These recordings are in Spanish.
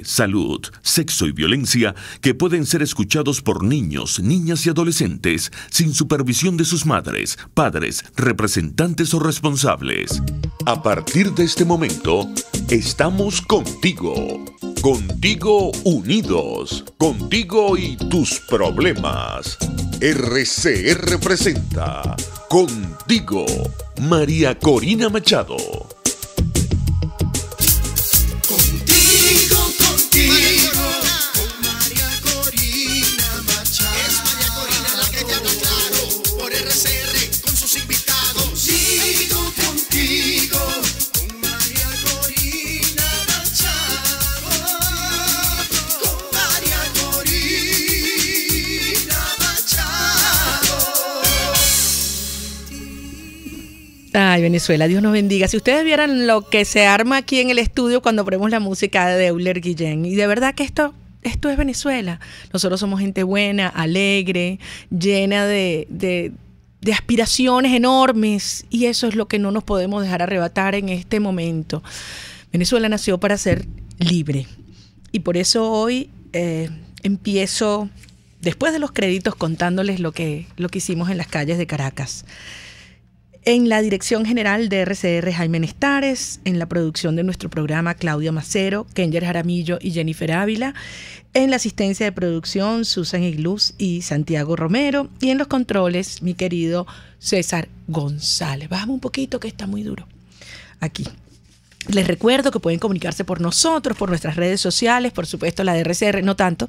Salud, sexo y violencia que pueden ser escuchados por niños, niñas y adolescentes sin supervisión de sus madres, padres, representantes o responsables. A partir de este momento, estamos contigo. Contigo unidos. Contigo y tus problemas. RCR presenta Contigo, María Corina Machado. Ay, Venezuela, Dios nos bendiga. Si ustedes vieran lo que se arma aquí en el estudio cuando ponemos la música de Euler Guillén, y de verdad que esto es Venezuela. Nosotros somos gente buena, alegre, llena de aspiraciones enormes, y eso es lo que no nos podemos dejar arrebatar en este momento. Venezuela nació para ser libre, y por eso hoy empiezo, después de los créditos, contándoles lo que hicimos en las calles de Caracas. En la dirección general de RCR, Jaime Nestares. En la producción de nuestro programa, Claudia Macero, Kenger Jaramillo y Jennifer Ávila. En la asistencia de producción, Susan Iglús y Santiago Romero. Y en los controles, mi querido César González. Bájame un poquito que está muy duro. Aquí. Les recuerdo que pueden comunicarse por nosotros, por nuestras redes sociales, por supuesto la de RCR, no tanto,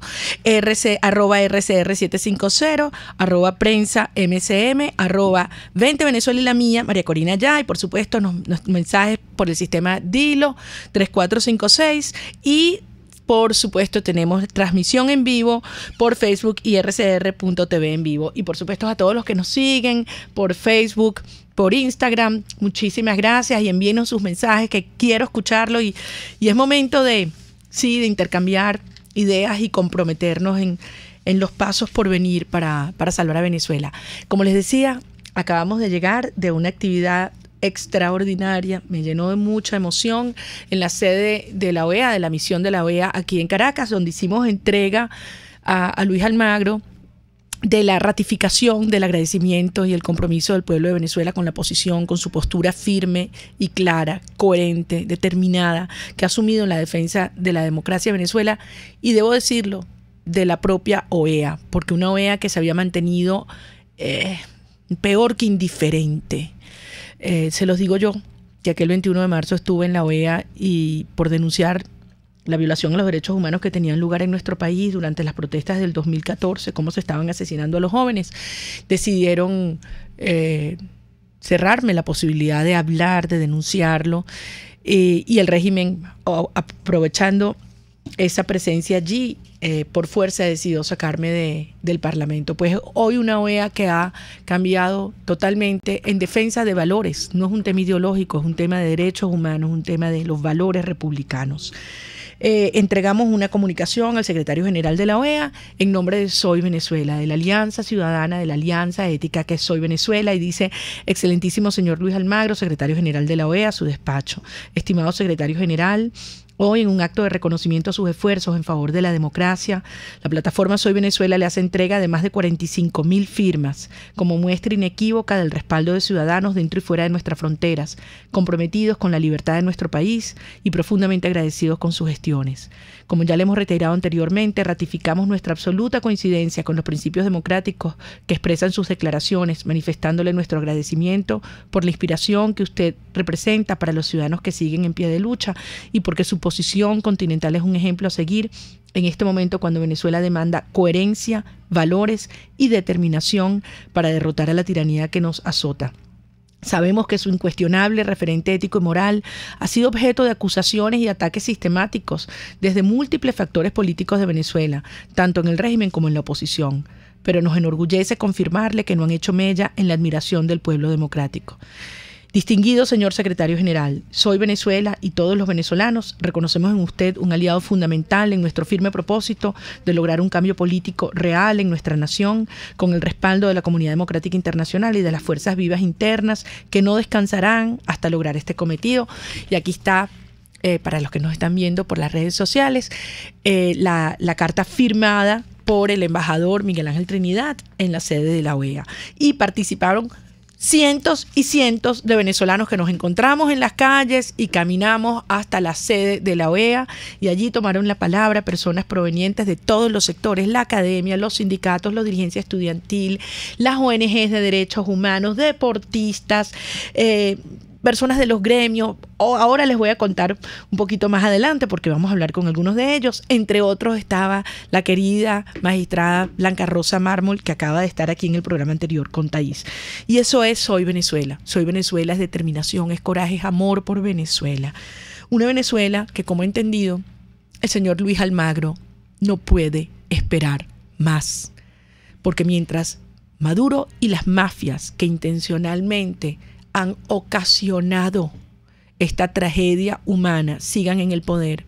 arroba RCR750, arroba prensa MCM, arroba 20 Venezuela y la mía, María Corina ya, y por supuesto los mensajes por el sistema Dilo 3456, y por supuesto tenemos transmisión en vivo por Facebook y rcr.tv en vivo, y por supuesto a todos los que nos siguen por Facebook, por Instagram, muchísimas gracias, y envíenos sus mensajes, que quiero escucharlo, y es momento de intercambiar ideas y comprometernos en los pasos por venir para salvar a Venezuela. Como les decía, acabamos de llegar de una actividad extraordinaria, me llenó de mucha emoción, en la sede de la OEA, de la misión de la OEA aquí en Caracas, donde hicimos entrega a Luis Almagro de la ratificación del agradecimiento y el compromiso del pueblo de Venezuela con la posición, con su postura firme y clara, coherente, determinada, que ha asumido en la defensa de la democracia de Venezuela, y debo decirlo, de la propia OEA, porque una OEA que se había mantenido peor que indiferente. Se los digo yo, que aquel 21 de marzo estuve en la OEA y por denunciar la violación a los derechos humanos que tenían lugar en nuestro país durante las protestas del 2014, cómo se estaban asesinando a los jóvenes, decidieron cerrarme la posibilidad de hablar, de denunciarlo, y el régimen, aprovechando esa presencia allí, por fuerza decidió sacarme del Parlamento. Pues hoy una OEA que ha cambiado totalmente en defensa de valores. No es un tema ideológico, es un tema de derechos humanos, un tema de los valores republicanos. Entregamos una comunicación al secretario general de la OEA en nombre de Soy Venezuela, de la Alianza Ciudadana, de la Alianza Ética que es Soy Venezuela, y dice: excelentísimo señor Luis Almagro, secretario general de la OEA, su despacho. Estimado secretario general, hoy, en un acto de reconocimiento a sus esfuerzos en favor de la democracia, la plataforma Soy Venezuela le hace entrega de más de 45.000 firmas como muestra inequívoca del respaldo de ciudadanos dentro y fuera de nuestras fronteras, comprometidos con la libertad de nuestro país y profundamente agradecidos con sus gestiones. Como ya le hemos reiterado anteriormente, ratificamos nuestra absoluta coincidencia con los principios democráticos que expresan sus declaraciones, manifestándole nuestro agradecimiento por la inspiración que usted representa para los ciudadanos que siguen en pie de lucha, y porque su posición continental es un ejemplo a seguir en este momento cuando Venezuela demanda coherencia, valores y determinación para derrotar a la tiranía que nos azota. Sabemos que su incuestionable referente ético y moral ha sido objeto de acusaciones y ataques sistemáticos desde múltiples factores políticos de Venezuela, tanto en el régimen como en la oposición, pero nos enorgullece confirmarle que no han hecho mella en la admiración del pueblo democrático. Distinguido señor secretario general, Soy Venezuela y todos los venezolanos reconocemos en usted un aliado fundamental en nuestro firme propósito de lograr un cambio político real en nuestra nación, con el respaldo de la comunidad democrática internacional y de las fuerzas vivas internas que no descansarán hasta lograr este cometido. Y aquí está para los que nos están viendo por las redes sociales, la carta firmada por el embajador Miguel Ángel Trinidad en la sede de la OEA. Y participaron cientos y cientos de venezolanos que nos encontramos en las calles y caminamos hasta la sede de la OEA, y allí tomaron la palabra personas provenientes de todos los sectores, la academia, los sindicatos, la dirigencia estudiantil, las ONGs de derechos humanos, deportistas, personas de los gremios. Ahora les voy a contar un poquito más adelante porque vamos a hablar con algunos de ellos. Entre otros estaba la querida magistrada Blanca Rosa Mármol, que acaba de estar aquí en el programa anterior con Thaís. Y eso es Soy Venezuela. Soy Venezuela es determinación, es coraje, es amor por Venezuela. Una Venezuela que, como he entendido, el señor Luis Almagro no puede esperar más. Porque mientras Maduro y las mafias que intencionalmente han ocasionado esta tragedia humana sigan en el poder,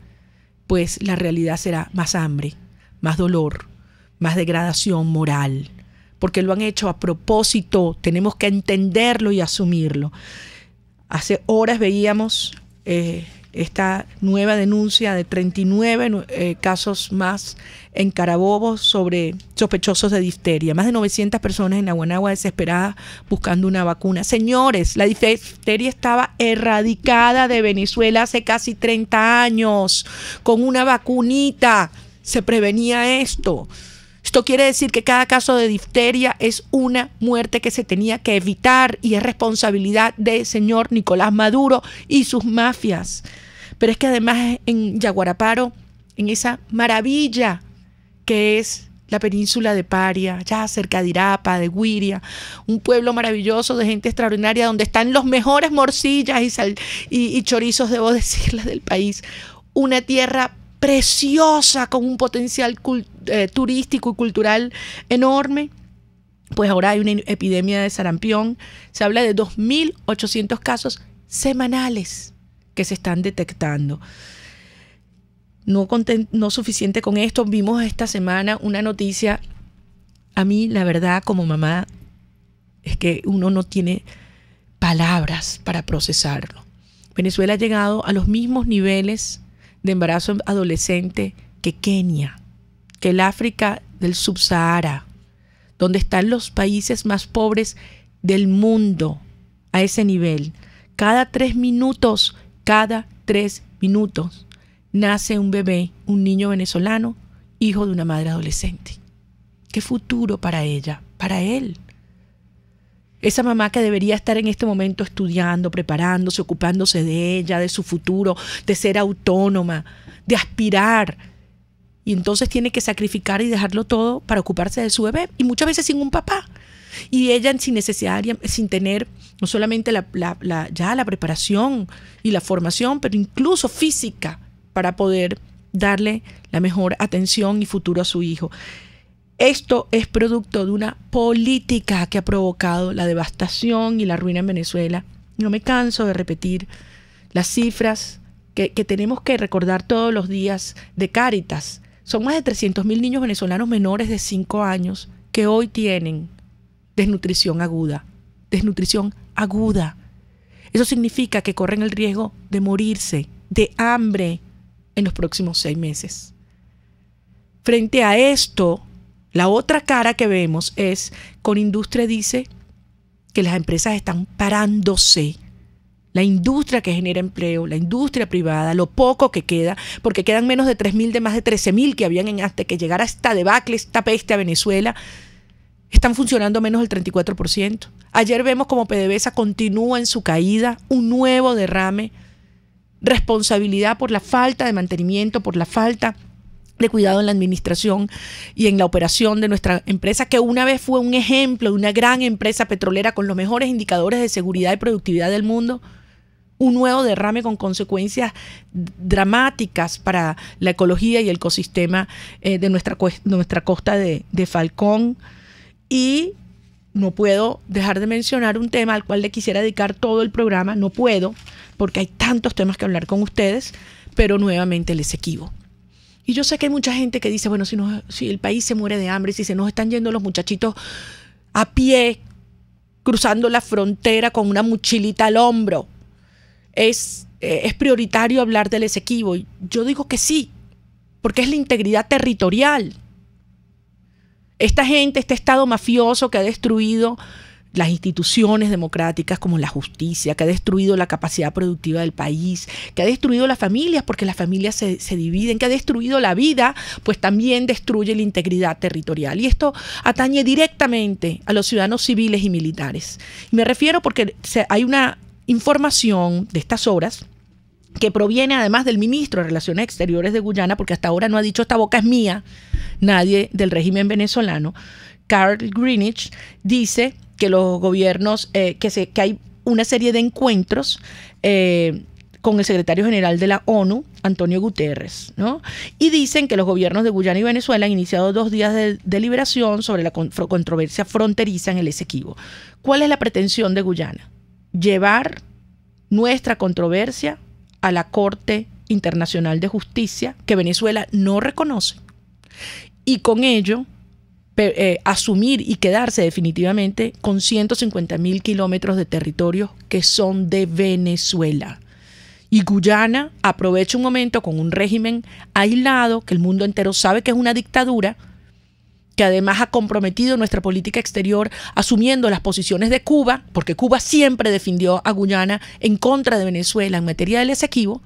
pues la realidad será más hambre, más dolor, más degradación moral, porque lo han hecho a propósito. Tenemos que entenderlo y asumirlo. Hace horas veíamos esta nueva denuncia de 39 casos más en Carabobo sobre sospechosos de difteria. Más de 900 personas en Naguanagua desesperadas buscando una vacuna. Señores, la difteria estaba erradicada de Venezuela hace casi 30 años. Con una vacunita se prevenía esto. Esto quiere decir que cada caso de difteria es una muerte que se tenía que evitar, y es responsabilidad del señor Nicolás Maduro y sus mafias. Pero es que además en Yaguaraparo, en esa maravilla que es la península de Paria, ya cerca de Irapa, de Guiria, un pueblo maravilloso de gente extraordinaria donde están los mejores morcillas y chorizos, debo decirles, del país. Una tierra preciosa con un potencial turístico y cultural enorme. Pues ahora hay una epidemia de sarampión. Se habla de 2.800 casos semanales que se están detectando. No suficiente con esto, vimos esta semana una noticia. A mí, la verdad, como mamá, es que uno no tiene palabras para procesarlo. Venezuela ha llegado a los mismos niveles de embarazo adolescente que Kenia, que el África del Subsahara, donde están los países más pobres del mundo, a ese nivel. Cada 3 minutos, nace un bebé, un niño venezolano, hijo de una madre adolescente. ¿Qué futuro para ella, para él? Esa mamá que debería estar en este momento estudiando, preparándose, ocupándose de ella, de su futuro, de ser autónoma, de aspirar. Y entonces tiene que sacrificar y dejarlo todo para ocuparse de su bebé. Y muchas veces sin un papá. Y ella sin necesidad, sin tener no solamente ya la preparación y la formación, pero incluso física, para poder darle la mejor atención y futuro a su hijo. Esto es producto de una política que ha provocado la devastación y la ruina en Venezuela. No me canso de repetir las cifras que tenemos que recordar todos los días de Cáritas. Son más de 300.000 niños venezolanos menores de 5 años que hoy tienen desnutrición aguda. Desnutrición aguda. Eso significa que corren el riesgo de morirse de hambre en los próximos 6 meses. Frente a esto, la otra cara que vemos es, Conindustria dice que las empresas están parándose. La industria que genera empleo, la industria privada, lo poco que queda, porque quedan menos de 3.000 de más de 13.000 que habían hasta que llegara esta debacle, esta peste a Venezuela, están funcionando menos del 34%. Ayer vemos como PDVSA continúa en su caída, un nuevo derrame, responsabilidad por la falta de mantenimiento, por la falta de cuidado en la administración y en la operación de nuestra empresa, que una vez fue un ejemplo de una gran empresa petrolera con los mejores indicadores de seguridad y productividad del mundo. Un nuevo derrame con consecuencias dramáticas para la ecología y el ecosistema de nuestra costa de Falcón. Y no puedo dejar de mencionar un tema al cual le quisiera dedicar todo el programa. No puedo, porque hay tantos temas que hablar con ustedes, pero nuevamente el Esequibo. Y yo sé que hay mucha gente que dice, bueno, si el país se muere de hambre, si se nos están yendo los muchachitos a pie, cruzando la frontera con una mochilita al hombro, es es prioritario hablar del Esequibo. Yo digo que sí, porque es la integridad territorial. Esta gente, este Estado mafioso que ha destruido las instituciones democráticas como la justicia, que ha destruido la capacidad productiva del país, que ha destruido las familias porque las familias se dividen, que ha destruido la vida, pues también destruye la integridad territorial. Y esto atañe directamente a los ciudadanos civiles y militares. Y me refiero porque hay una información de estas horas que proviene además del ministro de Relaciones Exteriores de Guyana, porque hasta ahora no ha dicho esta boca es mía, nadie del régimen venezolano. Carl Greenwich dice que los gobiernos, que hay una serie de encuentros con el secretario general de la ONU, Antonio Guterres, ¿no? Y dicen que los gobiernos de Guyana y Venezuela han iniciado 2 días de deliberación sobre la controversia fronteriza en el Esequibo. ¿Cuál es la pretensión de Guyana? Llevar nuestra controversia a la Corte Internacional de Justicia, que Venezuela no reconoce, y con ello asumir y quedarse definitivamente con 150.000 kilómetros de territorio que son de Venezuela. Y Guyana aprovecha un momento con un régimen aislado, que el mundo entero sabe que es una dictadura, que además ha comprometido nuestra política exterior asumiendo las posiciones de Cuba, porque Cuba siempre defendió a Guyana en contra de Venezuela en materia del Esequibo.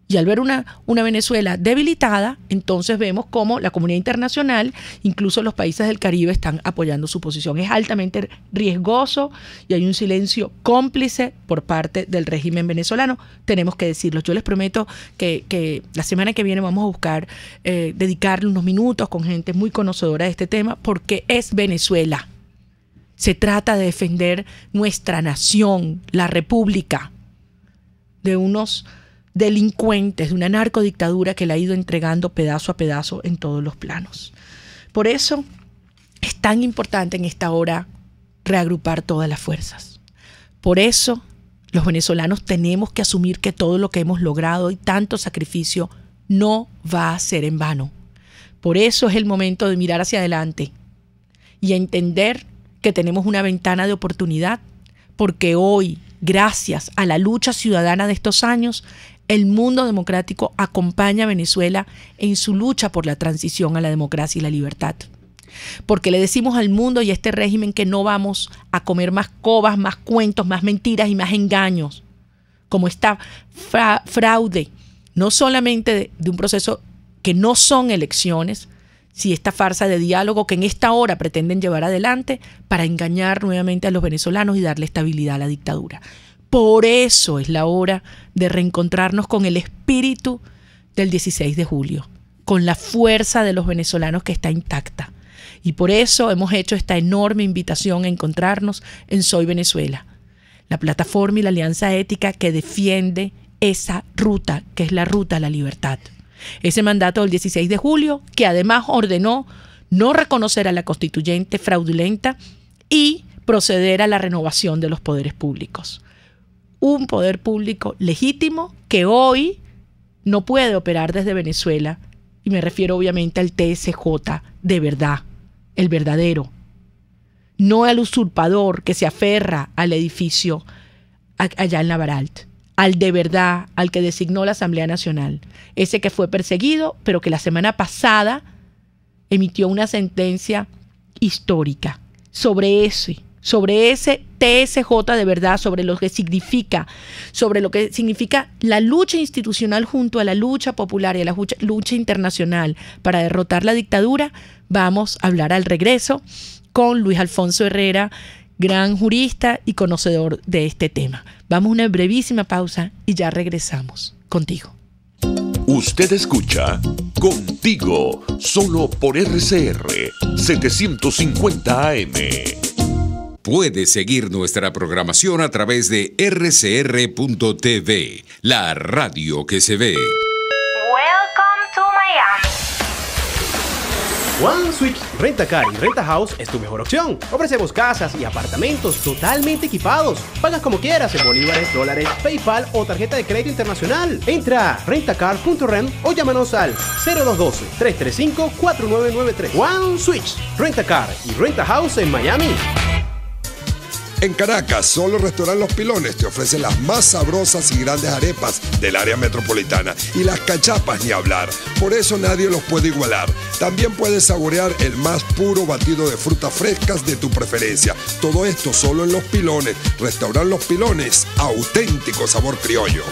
Y al ver una Venezuela debilitada, entonces vemos cómo la comunidad internacional, incluso los países del Caribe, están apoyando su posición. Es altamente riesgoso y hay un silencio cómplice por parte del régimen venezolano. Tenemos que decirlo. Yo les prometo que la semana que viene vamos a buscar dedicarle unos minutos con gente muy conocedora de este tema, porque es Venezuela. Se trata de defender nuestra nación, la república, de unos delincuentes, de una narcodictadura que la ha ido entregando pedazo a pedazo en todos los planos. Por eso es tan importante en esta hora reagrupar todas las fuerzas. Por eso los venezolanos tenemos que asumir que todo lo que hemos logrado y tanto sacrificio no va a ser en vano. Por eso es el momento de mirar hacia adelante y entender que tenemos una ventana de oportunidad, porque hoy, gracias a la lucha ciudadana de estos años, el mundo democrático acompaña a Venezuela en su lucha por la transición a la democracia y la libertad. Porque le decimos al mundo y a este régimen que no vamos a comer más cobas, más cuentos, más mentiras y más engaños, como esta fraude, no solamente de un proceso que no son elecciones, sino esta farsa de diálogo que en esta hora pretenden llevar adelante para engañar nuevamente a los venezolanos y darle estabilidad a la dictadura. Por eso es la hora de reencontrarnos con el espíritu del 16 de julio, con la fuerza de los venezolanos que está intacta. Y por eso hemos hecho esta enorme invitación a encontrarnos en Soy Venezuela, la plataforma y la alianza ética que defiende esa ruta, que es la ruta a la libertad. Ese mandato del 16 de julio, que además ordenó no reconocer a la constituyente fraudulenta y proceder a la renovación de los poderes públicos. Un poder público legítimo que hoy no puede operar desde Venezuela, y me refiero obviamente al TSJ de verdad, el verdadero, no al usurpador que se aferra al edificio allá en Lavaralt, al de verdad, al que designó la Asamblea Nacional, ese que fue perseguido, pero que la semana pasada emitió una sentencia histórica sobre ese TSJ de verdad, sobre lo que significa la lucha institucional junto a la lucha popular y a la lucha internacional para derrotar la dictadura. Vamos a hablar al regreso con Luis Alfonso Herrera, gran jurista y conocedor de este tema. Vamos a una brevísima pausa y ya regresamos contigo. Usted escucha Contigo, solo por RCR 750 AM. Puede seguir nuestra programación a través de rcr.tv, la radio que se ve. Welcome to Miami. One Switch Renta Car y Renta House es tu mejor opción. Ofrecemos casas y apartamentos totalmente equipados. Pagas como quieras en bolívares, dólares, PayPal o tarjeta de crédito internacional. Entra a rentacar.rem o llámanos al 0212-335-4993. One Switch Renta Car y Renta House en Miami. En Caracas, solo Restaurant Los Pilones te ofrece las más sabrosas y grandes arepas del área metropolitana. Y las cachapas ni hablar, por eso nadie los puede igualar. También puedes saborear el más puro batido de frutas frescas de tu preferencia. Todo esto solo en Los Pilones. Restaurant Los Pilones, auténtico sabor criollo.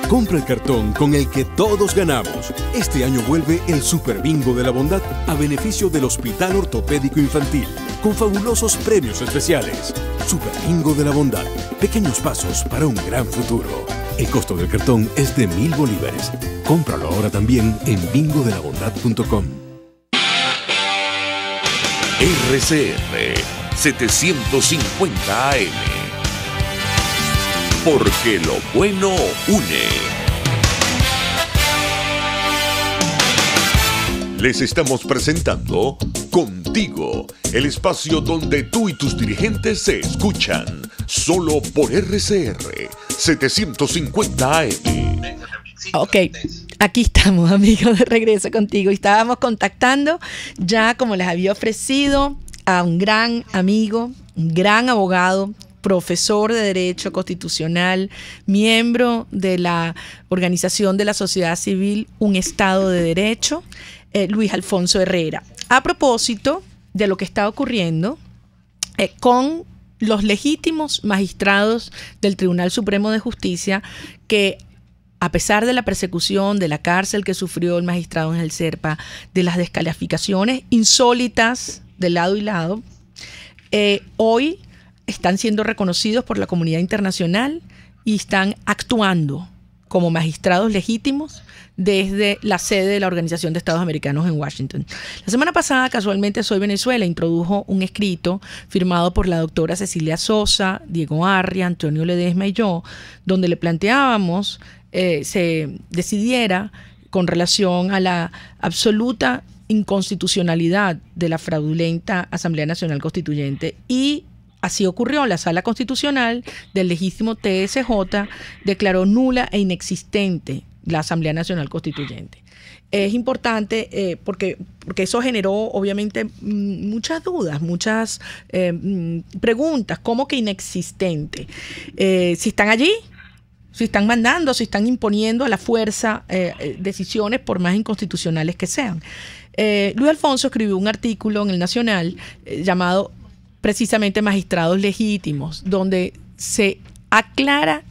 Compra el cartón con el que todos ganamos. Este año vuelve el Super Bingo de la Bondad a beneficio del Hospital Ortopédico Infantil, con fabulosos premios especiales. Super Bingo de la Bondad. Pequeños pasos para un gran futuro. El costo del cartón es de 1,000 bolívares. Cómpralo ahora también en bingodelabondad.com. RCR 750 AM. Porque lo bueno une. Les estamos presentando Contigo, el espacio donde tú y tus dirigentes se escuchan, solo por RCR 750 AM. Ok, aquí estamos, amigos, de regreso contigo. Y estábamos contactando ya, como les había ofrecido, a un gran amigo, un gran abogado, profesor de Derecho Constitucional, miembro de la Organización de la Sociedad Civil Un Estado de Derecho, Luis Alfonso Herrera. A propósito de lo que está ocurriendo con los legítimos magistrados del Tribunal Supremo de Justicia, que a pesar de la persecución, de la cárcel que sufrió el magistrado Ángel Zerpa, de las descalificaciones insólitas de lado y lado, hoy están siendo reconocidos por la comunidad internacional y están actuando como magistrados legítimos desde la sede de la Organización de Estados Americanos en Washington. La semana pasada, casualmente, Soy Venezuela introdujo un escrito firmado por la doctora Cecilia Sosa, Diego Arria, Antonio Ledesma y yo, donde le planteábamos se decidiera con relación a la absoluta inconstitucionalidad de la fraudulenta Asamblea Nacional Constituyente, y así ocurrió. La Sala Constitucional del legítimo TSJ declaró nula e inexistente la Asamblea Nacional Constituyente. Es importante porque eso generó obviamente muchas dudas, muchas preguntas. ¿Cómo que inexistente? Si están allí, si están mandando, si están imponiendo a la fuerza decisiones por más inconstitucionales que sean. Luis Alfonso escribió un artículo en El Nacional llamado precisamente Magistrados Legítimos, donde se aclara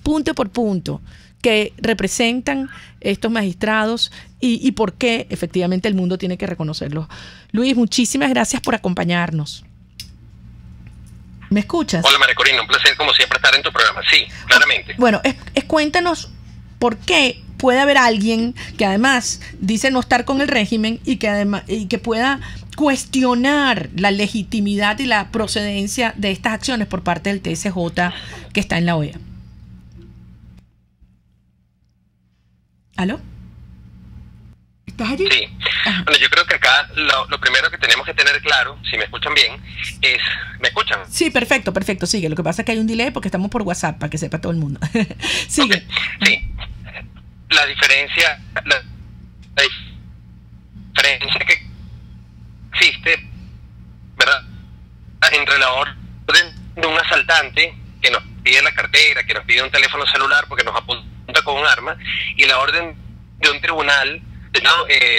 punto por punto que representan estos magistrados y por qué efectivamente el mundo tiene que reconocerlos. Luis, muchísimas gracias por acompañarnos. ¿Me escuchas? Hola, María Corina, un placer como siempre estar en tu programa. Sí, claramente. Bueno, cuéntanos por qué puede haber alguien que además dice no estar con el régimen y que pueda cuestionar la legitimidad y la procedencia de estas acciones por parte del TSJ que está en la OEA. ¿Aló? ¿Estás allí? Sí. Bueno, yo creo que acá lo primero que tenemos que tener claro, si me escuchan bien, es... ¿Me escuchan? Sí, perfecto, sigue. Lo que pasa es que hay un delay porque estamos por WhatsApp, para que sepa todo el mundo. Sigue. Okay. Sí. La diferencia que existe, ¿verdad?, entre la orden de un asaltante que nos pide la cartera, que nos pide un teléfono celular porque nos apunta con un arma, y la orden de un tribunal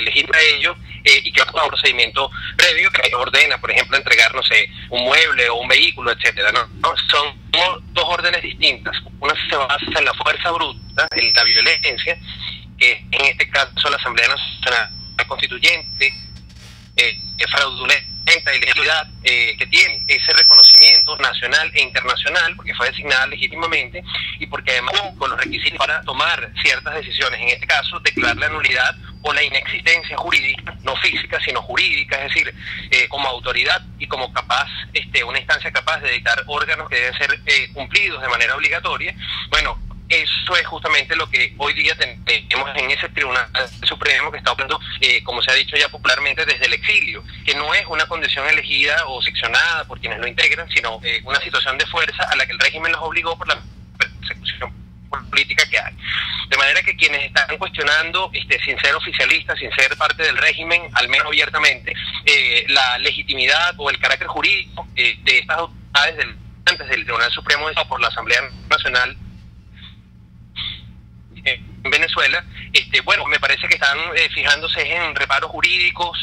legisla ello y que va a un procedimiento previo que ordena, por ejemplo, entregar, no sé, un mueble o un vehículo, etcétera. ¿No? Son dos órdenes distintas. Una se basa en la fuerza bruta, en la violencia, que en este caso la Asamblea Nacional Constituyente, fraudulenta ilegalidad que tiene ese reconocimiento nacional e internacional, porque fue designada legítimamente y porque además con los requisitos para tomar ciertas decisiones, en este caso declarar la nulidad o la inexistencia jurídica, no física sino jurídica, es decir, como autoridad y como capaz, una instancia capaz de dictar órganos que deben ser cumplidos de manera obligatoria. Bueno, eso es justamente lo que hoy día tenemos en ese Tribunal Supremo que está operando, como se ha dicho ya popularmente, desde el exilio, que no es una condición elegida o seccionada por quienes lo integran, sino una situación de fuerza a la que el régimen los obligó por la persecución política que hay. De manera que quienes están cuestionando, sin ser oficialistas, sin ser parte del régimen, al menos abiertamente, la legitimidad o el carácter jurídico de estas antes del Tribunal Supremo o por la Asamblea Nacional en Venezuela, bueno, me parece que están fijándose en reparos jurídicos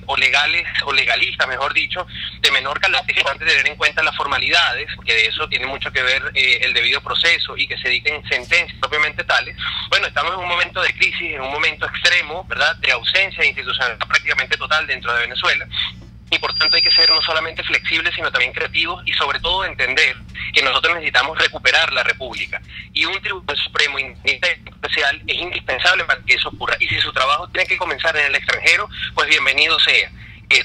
o legales, o legalistas, mejor dicho, de menor calado. Es importante tener en cuenta las formalidades, porque de eso tiene mucho que ver el debido proceso y que se dicten sentencias propiamente tales. Bueno, estamos en un momento de crisis, en un momento extremo, ¿verdad?, de ausencia institucional prácticamente total dentro de Venezuela. Y por tanto hay que ser no solamente flexibles, sino también creativos y sobre todo entender que nosotros necesitamos recuperar la República. Y un Tribunal Supremo especial es indispensable para que eso ocurra. Y si su trabajo tiene que comenzar en el extranjero, pues bienvenido sea.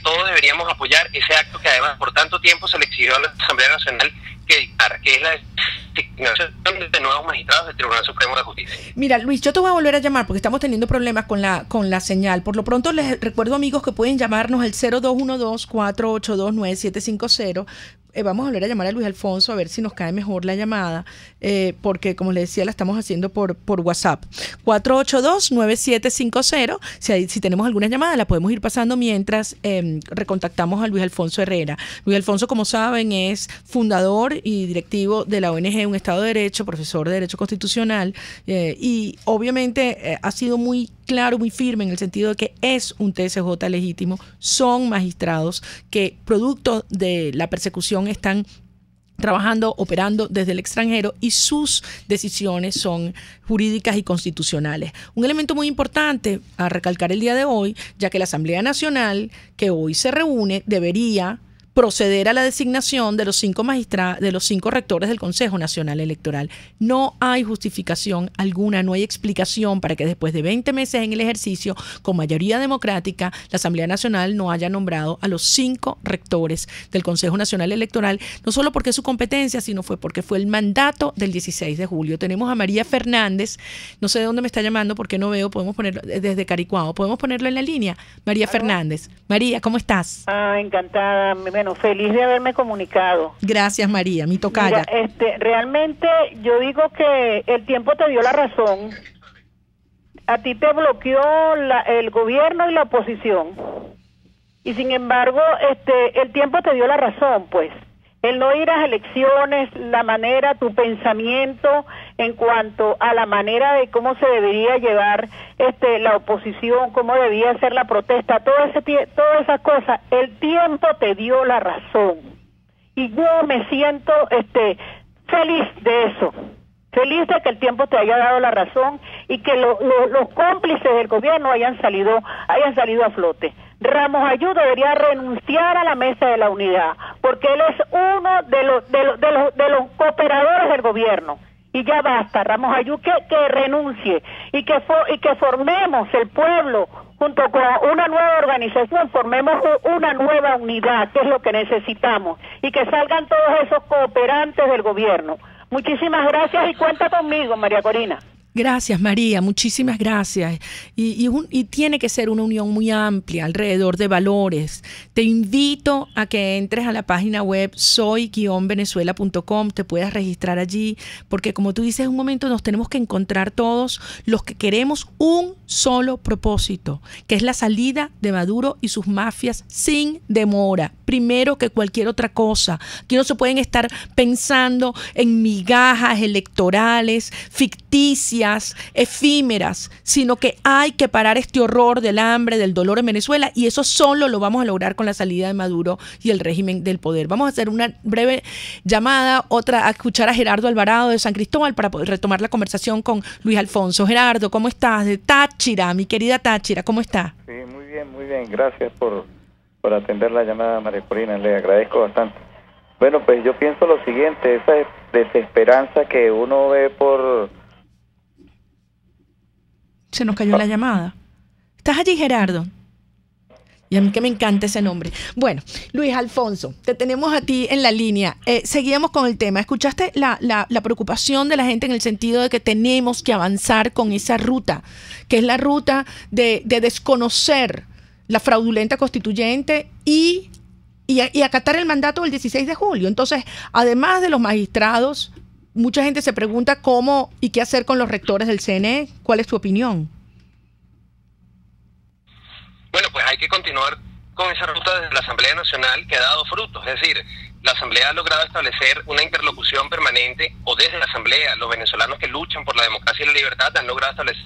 Todos deberíamos apoyar ese acto que además por tanto tiempo se le exigió a la Asamblea Nacional que dictara, que es la designación de nuevos magistrados del Tribunal Supremo de Justicia. Mira, Luis, yo te voy a volver a llamar porque estamos teniendo problemas con la señal. Por lo pronto les recuerdo, amigos, que pueden llamarnos al 0212-482-9750. Vamos a volver a llamar a Luis Alfonso a ver si nos cae mejor la llamada, porque como le decía, la estamos haciendo por WhatsApp. 482-9750. Si tenemos alguna llamada, la podemos ir pasando mientras recontactamos a Luis Alfonso Herrera. Luis Alfonso, como saben, es fundador y directivo de la ONG Un Estado de Derecho, profesor de Derecho Constitucional, y obviamente ha sido muy claro, muy firme en el sentido de que es un TSJ legítimo, son magistrados que producto de la persecución están trabajando, operando desde el extranjero y sus decisiones son jurídicas y constitucionales. Un elemento muy importante a recalcar el día de hoy, ya que la Asamblea Nacional que hoy se reúne debería proceder a la designación de los 5 rectores del Consejo Nacional Electoral. No hay justificación alguna, no hay explicación para que después de 20 meses en el ejercicio, con mayoría democrática, la Asamblea Nacional no haya nombrado a los 5 rectores del Consejo Nacional Electoral, no solo porque es su competencia, sino porque fue el mandato del 16 de julio. Tenemos a María Fernández, no sé de dónde me está llamando porque no veo, podemos ponerlo desde Caricuao, podemos ponerlo en la línea. María Fernández. María, ¿cómo estás? Encantada, bueno, feliz de haberme comunicado. Gracias, María, mi tocaya. Mira, realmente yo digo que el tiempo te dio la razón. A ti te bloqueó el gobierno y la oposición. Y sin embargo, el tiempo te dio la razón, pues. El no ir a elecciones, la manera, tu pensamiento en cuanto a la manera de cómo se debería llevar la oposición, cómo debía ser la protesta, todas esas cosas, el tiempo te dio la razón. Y yo me siento feliz de eso, feliz de que el tiempo te haya dado la razón y que los cómplices del gobierno hayan salido a flote. Ramos Ayú debería renunciar a la mesa de la unidad, porque él es uno de los cooperadores del gobierno. Y ya basta, Ramos Ayú que renuncie y que formemos el pueblo junto con una nueva organización, formemos una nueva unidad, que es lo que necesitamos, y que salgan todos esos cooperantes del gobierno. Muchísimas gracias y cuenta conmigo, María Corina. Gracias, María, muchísimas gracias. Y tiene que ser una unión muy amplia alrededor de valores. Te invito a que entres a la página web soy-venezuela.com, te puedas registrar allí, porque como tú dices, en un momento nos tenemos que encontrar todos los que queremos un solo propósito, que es la salida de Maduro y sus mafias sin demora, primero que cualquier otra cosa. Aquí no se pueden estar pensando en migajas electorales, ficticias, efímeras, sino que hay que parar este horror del hambre, del dolor en Venezuela, y eso solo lo vamos a lograr con la salida de Maduro y el régimen del poder. Vamos a hacer una breve llamada, a escuchar a Gerardo Alvarado de San Cristóbal para poder retomar la conversación con Luis Alfonso. Gerardo, ¿cómo estás? De Táchira, mi querida Táchira, ¿cómo está? Sí, muy bien, gracias por atender la llamada, María Corina, le agradezco bastante. Bueno, pues yo pienso lo siguiente, esa desesperanza que uno ve por... Se nos cayó la llamada. ¿Estás allí, Gerardo? Y a mí que me encanta ese nombre. Bueno, Luis Alfonso, te tenemos a ti en la línea. Seguíamos con el tema. ¿Escuchaste la preocupación de la gente en el sentido de que tenemos que avanzar con esa ruta, que es la ruta de desconocer la fraudulenta constituyente y acatar el mandato del 16 de julio? Entonces, además de los magistrados, mucha gente se pregunta cómo y qué hacer con los rectores del CNE. ¿Cuál es tu opinión? Bueno, pues hay que continuar con esa ruta desde la Asamblea Nacional que ha dado frutos. Es decir, la Asamblea ha logrado establecer una interlocución permanente, o desde la Asamblea, los venezolanos que luchan por la democracia y la libertad han logrado establecer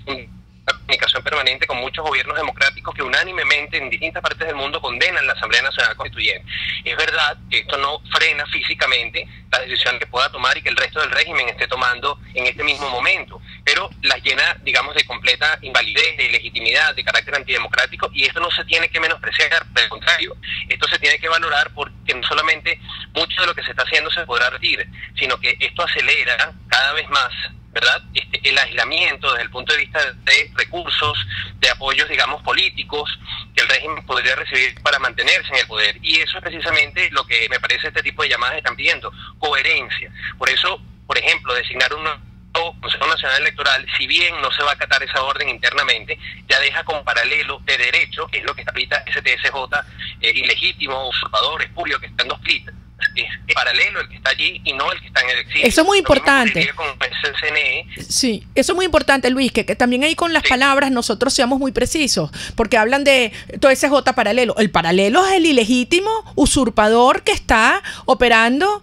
una comunicación permanente con muchos gobiernos democráticos que unánimemente en distintas partes del mundo condenan la Asamblea Nacional Constituyente. Es verdad que esto no frena físicamente la decisión que pueda tomar y que el resto del régimen esté tomando en este mismo momento, pero las llena, digamos, de completa invalidez, de ilegitimidad, de carácter antidemocrático, y esto no se tiene que menospreciar, al contrario, esto se tiene que valorar porque no solamente mucho de lo que se está haciendo se podrá repetir, sino que esto acelera cada vez más, ¿verdad?, el aislamiento desde el punto de vista de recursos, de apoyos, digamos, políticos que el régimen podría recibir para mantenerse en el poder. Y eso es precisamente lo que me parece este tipo de llamadas están pidiendo, coherencia. Por eso, por ejemplo, designar un Consejo Nacional Electoral, si bien no se va a acatar esa orden internamente, ya deja como paralelo de derecho, que es lo que está ahorita STSJ, ilegítimo, usurpador, espurio, que está en dos clics. Es paralelo el que está allí y no el que está en el exilio. Eso es muy importante. Con el CNE. Sí, eso es muy importante, Luis, que también ahí con las palabras nosotros seamos muy precisos, porque hablan de todo ese J paralelo. El paralelo es el ilegítimo usurpador que está operando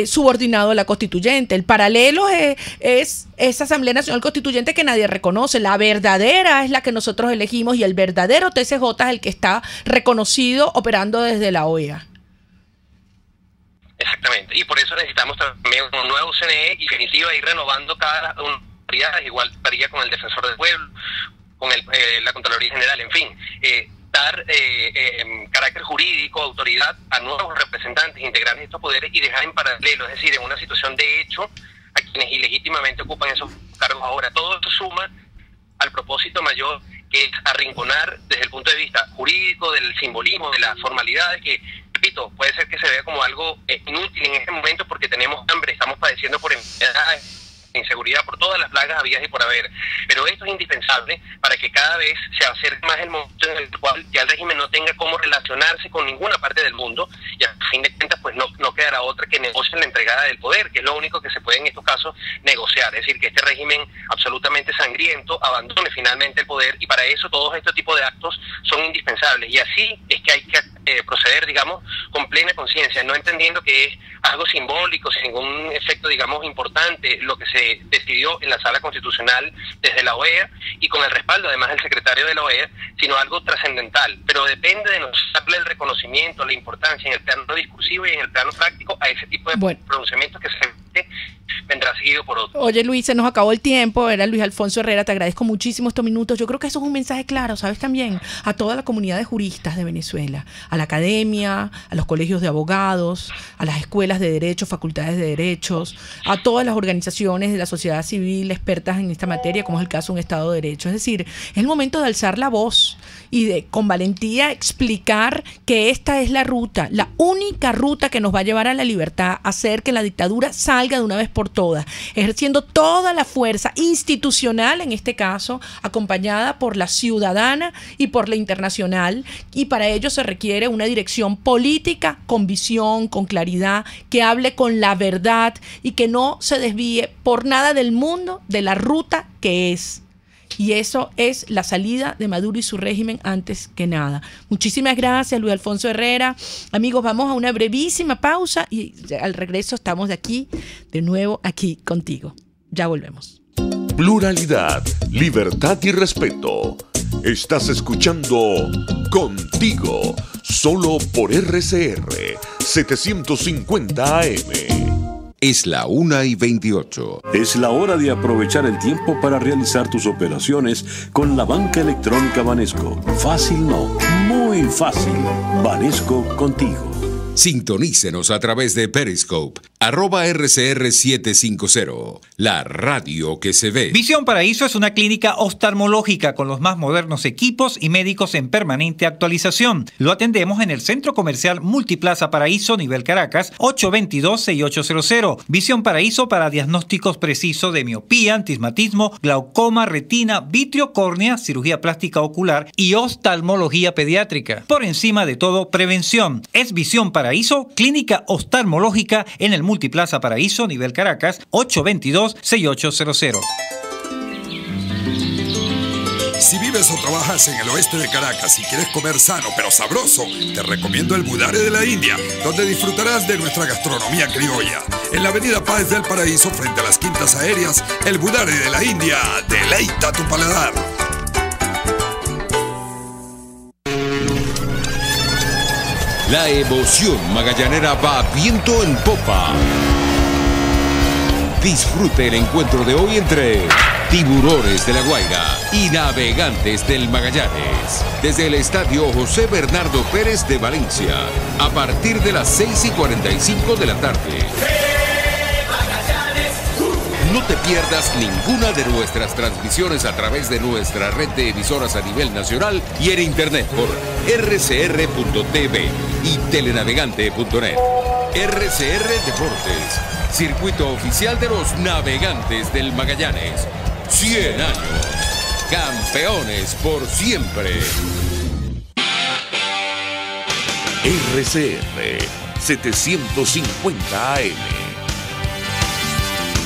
subordinado a la constituyente. El paralelo es esa Asamblea Nacional Constituyente que nadie reconoce. La verdadera es la que nosotros elegimos y el verdadero TSJ es el que está reconocido operando desde la OEA. Exactamente, y por eso necesitamos también un nuevo CNE y definitiva ir renovando cada unidad, igual varía con el Defensor del Pueblo, con la Contraloría General, en fin, dar carácter jurídico, autoridad a nuevos representantes integrantes de estos poderes y dejar en paralelo, es decir, en una situación de hecho, a quienes ilegítimamente ocupan esos cargos ahora. Todo esto suma al propósito mayor, que es arrinconar desde el punto de vista jurídico, del simbolismo, de las formalidades que, repito, puede ser que se vea como algo inútil en este momento porque tenemos hambre, estamos padeciendo por enfermedades, inseguridad, por todas las plagas habidas y por haber, pero esto es indispensable para que cada vez se acerque más el momento en el cual ya el régimen no tenga cómo relacionarse con ninguna parte del mundo y a fin de cuentas pues no quedará otra que negociar la entregada del poder, que es lo único que se puede en estos casos negociar, es decir, que este régimen absolutamente sangriento abandone finalmente el poder, y para eso todos estos tipos de actos son indispensables, y así es que hay que proceder, digamos, con plena conciencia, no entendiendo que es algo simbólico, sin ningún efecto, digamos, importante, lo que se decidió en la Sala Constitucional desde la OEA y con el respaldo además del secretario de la OEA, sino algo trascendental, pero depende de nosotros darle el reconocimiento, la importancia en el plano discursivo y en el plano práctico a ese tipo de pronunciamientos que se vendrá seguido por otros. Oye, Luis, se nos acabó el tiempo. Era Luis Alfonso Herrera, te agradezco muchísimo estos minutos. Yo creo que eso es un mensaje claro, ¿sabes? También a toda la comunidad de juristas de Venezuela, a la academia, a los colegios de abogados, a las escuelas de derecho, facultades de derechos, a todas las organizaciones de la sociedad civil expertas en esta materia, como es el caso de un Estado de Derecho. Es decir, es el momento de alzar la voz y de con valentía explicar que esta es la ruta, la única ruta que nos va a llevar a la libertad, hacer que la dictadura salga de una vez por todas, ejerciendo toda la fuerza institucional, en este caso, acompañada por la ciudadana y por la internacional, y para ello se requiere una dirección política con visión, con claridad, que hable con la verdad y que no se desvíe por nada del mundo de la ruta que es. Y eso es la salida de Maduro y su régimen antes que nada. Muchísimas gracias, Luis Alfonso Herrera. Amigos, vamos a una brevísima pausa y al regreso estamos de nuevo aquí contigo. Ya volvemos. Pluralidad, libertad y respeto. Estás escuchando Contigo, solo por RCR 750 AM. Es la 1:28. Es la hora de aprovechar el tiempo para realizar tus operaciones con la banca electrónica Banesco. Fácil no, muy fácil. Banesco contigo. Sintonícenos a través de Periscope, @RCR750, la radio que se ve. Visión Paraíso es una clínica oftalmológica con los más modernos equipos y médicos en permanente actualización. Lo atendemos en el Centro Comercial Multiplaza Paraíso, nivel Caracas, 822-6800. Visión Paraíso para diagnósticos precisos de miopía, antismatismo, glaucoma, retina, vitrio, córnea, cirugía plástica ocular y oftalmología pediátrica. Por encima de todo, prevención. Es Visión Paraíso, clínica oftalmológica en el Multiplaza Paraíso, nivel Caracas, 822-6800. Si vives o trabajas en el oeste de Caracas y quieres comer sano pero sabroso, te recomiendo el Budare de la India, donde disfrutarás de nuestra gastronomía criolla. En la avenida Páez del Paraíso, frente a las Quintas Aéreas, el Budare de la India deleita tu paladar. La emoción magallanera va a viento en popa. Disfrute el encuentro de hoy entre Tiburones de La Guaira y Navegantes del Magallanes. Desde el Estadio José Bernardo Pérez de Valencia, a partir de las 6:45 de la tarde. No te pierdas ninguna de nuestras transmisiones a través de nuestra red de emisoras a nivel nacional y en internet por rcr.tv y telenavegante.net. RCR Deportes, circuito oficial de los Navegantes del Magallanes. 100 años, campeones por siempre. RCR 750 AM.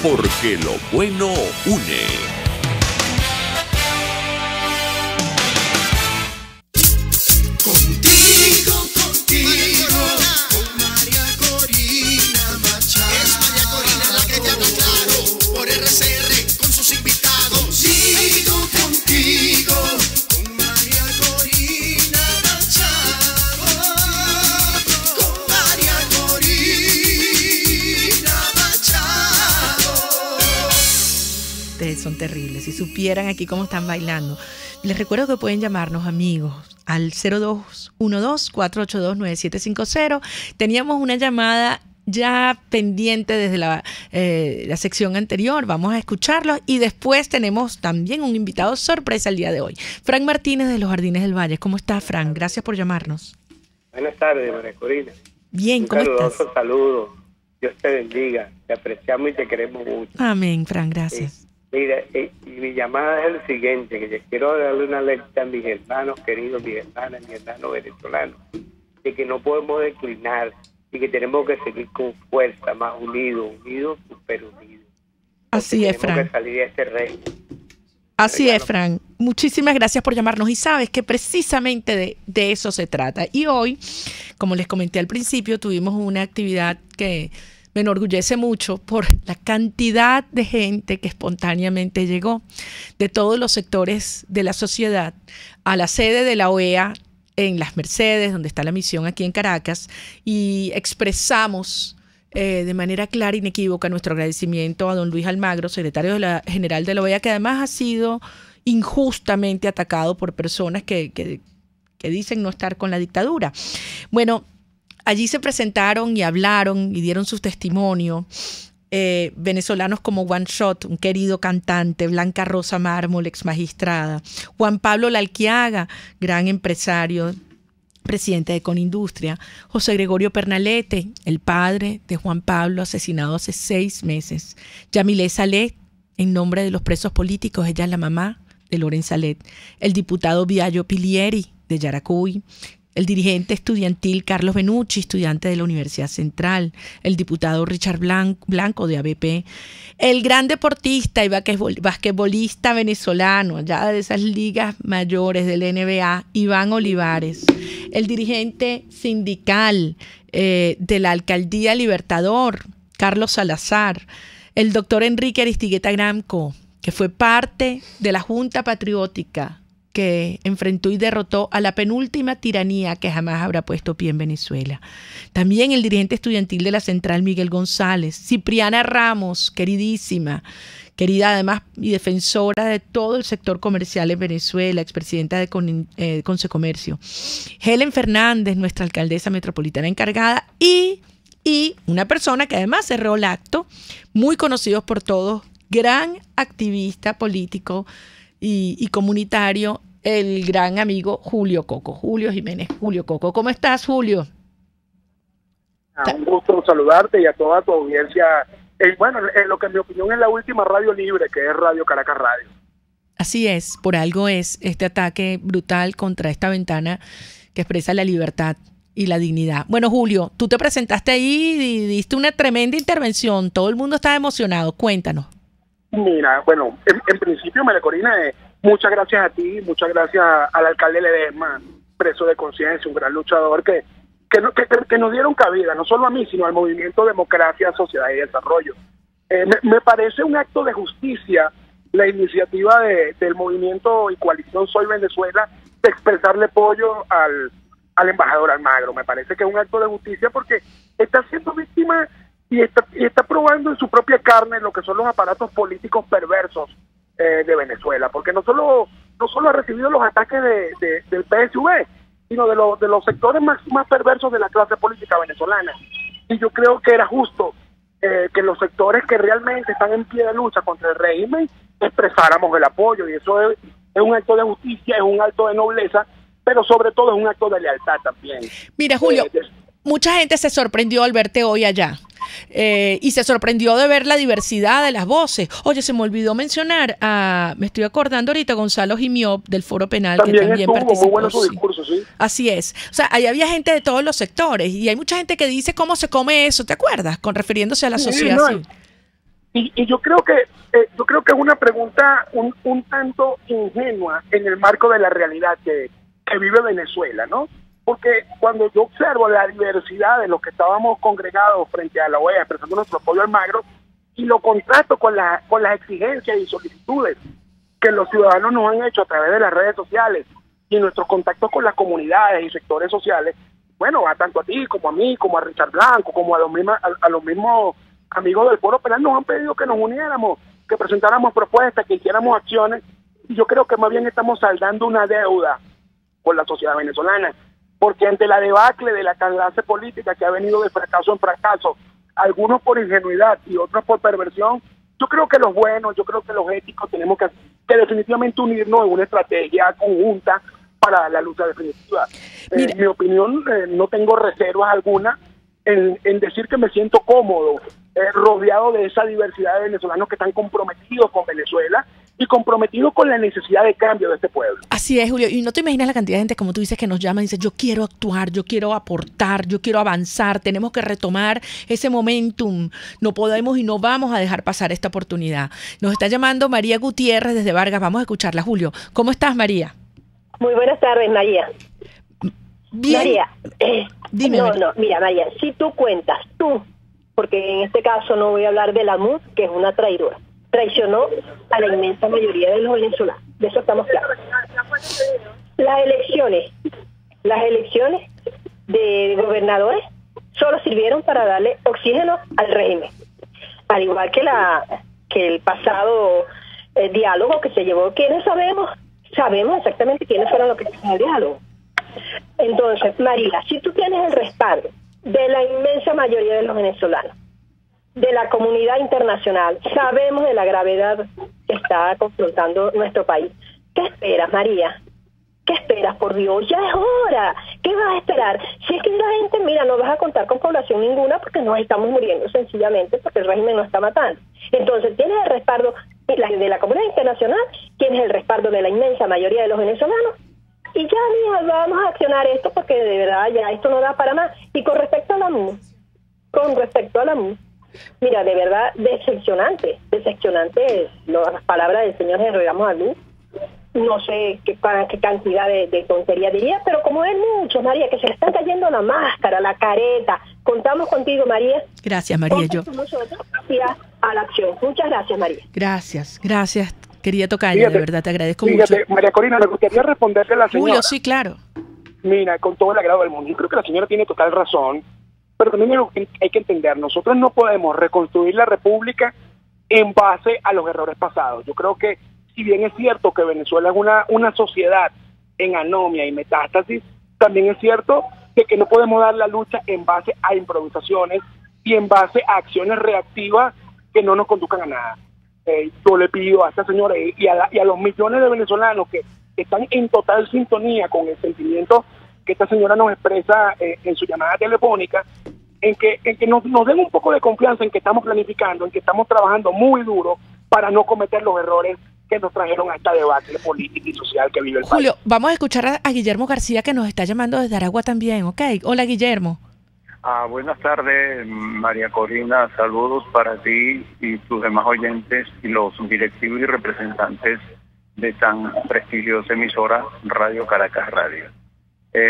Porque lo bueno une. Son terribles. Si supieran aquí cómo están bailando. Les recuerdo que pueden llamarnos, amigos, al 0212-482-9750. Teníamos una llamada ya pendiente desde la sección anterior. Vamos a escucharlo y después tenemos también un invitado sorpresa el día de hoy. Frank Martínez de los Jardines del Valle. ¿Cómo estás, Frank? Gracias por llamarnos. Buenas tardes, María Corina. Bien, ¿cómo estás? Un saludo. Dios te bendiga. Te apreciamos y te queremos mucho. Amén, Frank. Gracias. Mira, y mi llamada es el siguiente, que yo quiero darle una alerta a mis hermanos queridos, mis hermanas, mis hermanos venezolanos, de que no podemos declinar y que tenemos que seguir con fuerza, más unidos, super unidos. Así es, Frank. Tenemos que salir de este reino. Así es, Frank. Muchísimas gracias por llamarnos y sabes que precisamente de eso se trata. Y hoy, como les comenté al principio, tuvimos una actividad que me enorgullece mucho por la cantidad de gente que espontáneamente llegó de todos los sectores de la sociedad a la sede de la OEA en Las Mercedes, donde está la misión aquí en Caracas, y expresamos de manera clara e inequívoca nuestro agradecimiento a don Luis Almagro, secretario general de la OEA, que además ha sido injustamente atacado por personas que dicen no estar con la dictadura. Bueno, allí se presentaron y hablaron y dieron sus testimonios venezolanos como One Shot, un querido cantante, Blanca Rosa Mármol, ex magistrada, Juan Pablo Lalquiaga, gran empresario, presidente de Conindustria, José Gregorio Pernalete, el padre de Juan Pablo, asesinado hace 6 meses, Yamilé Salet, en nombre de los presos políticos, ella es la mamá de Loren Salet, el diputado Viallo Pilieri, de Yaracuy, el dirigente estudiantil Carlos Benucci, estudiante de la Universidad Central, el diputado Richard Blanco de ABP, el gran deportista y basquetbolista venezolano, ya de esas ligas mayores del NBA, Iván Olivares, el dirigente sindical de la Alcaldía Libertador, Carlos Salazar, el doctor Enrique Aristigueta Gramco, que fue parte de la Junta Patriótica que enfrentó y derrotó a la penúltima tiranía que jamás habrá puesto pie en Venezuela. También el dirigente estudiantil de la Central, Miguel González, Cipriana Ramos, queridísima, querida además y defensora de todo el sector comercial en Venezuela, expresidenta de Consecomercio, Helen Fernández, nuestra alcaldesa metropolitana encargada, y una persona que además cerró el acto, muy conocidos por todos, gran activista político y comunitario, el gran amigo Julio Coco, Julio Jiménez. Julio Coco, ¿cómo estás, Julio? Un gusto saludarte y a toda tu audiencia. Bueno, en lo que en mi opinión es la última radio libre, que es Radio Caracas Radio. Así es, por algo es este ataque brutal contra esta ventana que expresa la libertad y la dignidad. Bueno, Julio, tú te presentaste ahí y diste una tremenda intervención. Todo el mundo está emocionado. Cuéntanos. Mira, bueno, en principio, María Corina, muchas gracias a ti, muchas gracias al alcalde Ledesma, preso de conciencia, un gran luchador que nos dieron cabida, no solo a mí, sino al movimiento Democracia, Sociedad y Desarrollo. Me parece un acto de justicia la iniciativa del movimiento y coalición Soy Venezuela de expresarle apoyo al embajador Almagro. Me parece que es un acto de justicia porque está siendo víctima y está probando en su propia carne lo que son los aparatos políticos perversos de Venezuela, porque no solo ha recibido los ataques del PSV, sino de los sectores más perversos de la clase política venezolana. Y yo creo que era justo que los sectores que realmente están en pie de lucha contra el régimen expresáramos el apoyo, y eso es un acto de justicia, es un acto de nobleza, pero sobre todo es un acto de lealtad también. Mira, Julio, mucha gente se sorprendió al verte hoy allá. Y se sorprendió de ver la diversidad de las voces. Oye, se me olvidó mencionar me estoy acordando ahorita, Gonzalo Jimiop del Foro Penal, que también participó. Muy bueno su discurso, sí. Así es. O sea, ahí había gente de todos los sectores y hay mucha gente que dice cómo se come eso, ¿te acuerdas? Refiriéndose a la sociedad. No, y yo creo que es una pregunta un tanto ingenua en el marco de la realidad que vive Venezuela, ¿no? Porque cuando yo observo la diversidad de los que estábamos congregados frente a la OEA expresando nuestro apoyo al Almagro y lo contrasto con las exigencias y solicitudes que los ciudadanos nos han hecho a través de las redes sociales y nuestros contactos con las comunidades y sectores sociales, bueno, tanto a ti como a mí, como a Richard Blanco, como a los mismos amigos del Foro Penal, nos han pedido que nos uniéramos, que presentáramos propuestas, que hiciéramos acciones, y yo creo que más bien estamos saldando una deuda con la sociedad venezolana, porque ante la debacle de la clase política que ha venido de fracaso en fracaso, algunos por ingenuidad y otros por perversión, yo creo que los buenos, yo creo que los éticos tenemos que definitivamente unirnos en una estrategia conjunta para la lucha definitiva. En mi opinión, no tengo reservas alguna en decir que me siento cómodo, rodeado de esa diversidad de venezolanos que están comprometidos con Venezuela y comprometidos con la necesidad de cambio de este pueblo. Así es, Julio, y no te imaginas la cantidad de gente, como tú dices, que nos llama y dice, yo quiero actuar, yo quiero aportar, yo quiero avanzar, tenemos que retomar ese momentum, no podemos y no vamos a dejar pasar esta oportunidad. Nos está llamando María Gutiérrez desde Vargas, vamos a escucharla. Julio, ¿cómo estás, María? Muy buenas tardes, María. Bien. María, Dime, María. Mira, María, si tú cuentas, porque en este caso no voy a hablar de la MUD, que es una traidora, traicionó a la inmensa mayoría de los venezolanos, de eso estamos claros. Las elecciones de gobernadores solo sirvieron para darle oxígeno al régimen, al igual que el pasado diálogo que se llevó. ¿Quiénes sabemos exactamente quiénes fueron los que hicieron el diálogo? Entonces, María, si tú tienes el respaldo de la inmensa mayoría de los venezolanos, de la comunidad internacional, sabemos de la gravedad que está confrontando nuestro país. ¿Qué esperas, María? ¿Qué esperas, por Dios? Ya es hora. ¿Qué vas a esperar? Si es que la gente, mira, no vas a contar con población ninguna porque nos estamos muriendo sencillamente porque el régimen nos está matando. Entonces, tienes el respaldo de la comunidad internacional, tienes el respaldo de la inmensa mayoría de los venezolanos, y ya, mija, vamos a accionar esto porque de verdad ya esto no da para más. Y con respecto a la MUD, mira, de verdad, decepcionante las palabras del señor Henry Ramos Alú. No sé qué cantidad de tontería diría, pero como ven muchos, María, que se le están cayendo la máscara, la careta. Contamos contigo, María. Gracias, María. Con nosotros y a la acción. Muchas gracias, María. Gracias, querida tocaya, de verdad te agradezco mucho. María Corina, me gustaría responderle a la señora. Julio, sí, claro. Mira, con todo el agrado del mundo, yo creo que la señora tiene total razón, pero también hay que entender, nosotros no podemos reconstruir la república en base a los errores pasados. Yo creo que, si bien es cierto que Venezuela es una sociedad en anomia y metástasis, también es cierto que no podemos dar la lucha en base a improvisaciones y en base a acciones reactivas que no nos conduzcan a nada. Yo le pido a esta señora y a los millones de venezolanos que están en total sintonía con el sentimiento que esta señora nos expresa en su llamada telefónica, en que nos den un poco de confianza en que estamos planificando, en que estamos trabajando muy duro para no cometer los errores que nos trajeron a esta debacle política y social que vive el país. Julio, vamos a escuchar a Guillermo García, que nos está llamando desde Aragua también, ¿ok? Hola, Guillermo. Buenas tardes, María Corina. Saludos para ti y tus demás oyentes y los directivos y representantes de tan prestigiosa emisora Radio Caracas Radio.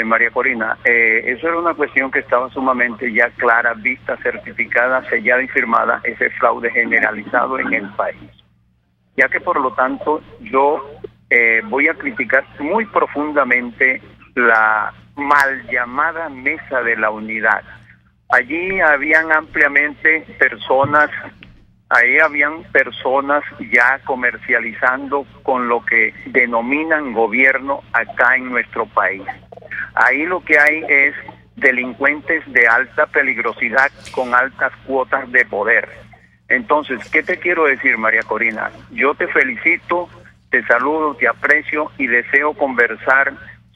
María Corina, eso era una cuestión que estaba sumamente ya clara, vista, certificada, sellada y firmada, ese fraude generalizado en el país. Ya que por lo tanto yo voy a criticar muy profundamente la mal llamada Mesa de la Unidad. Allí habían ampliamente personas, ya comercializando con lo que denominan gobierno acá en nuestro país. Ahí lo que hay es delincuentes de alta peligrosidad con altas cuotas de poder. Entonces, ¿qué te quiero decir, María Corina? Yo te felicito, te saludo, te aprecio y deseo conversar.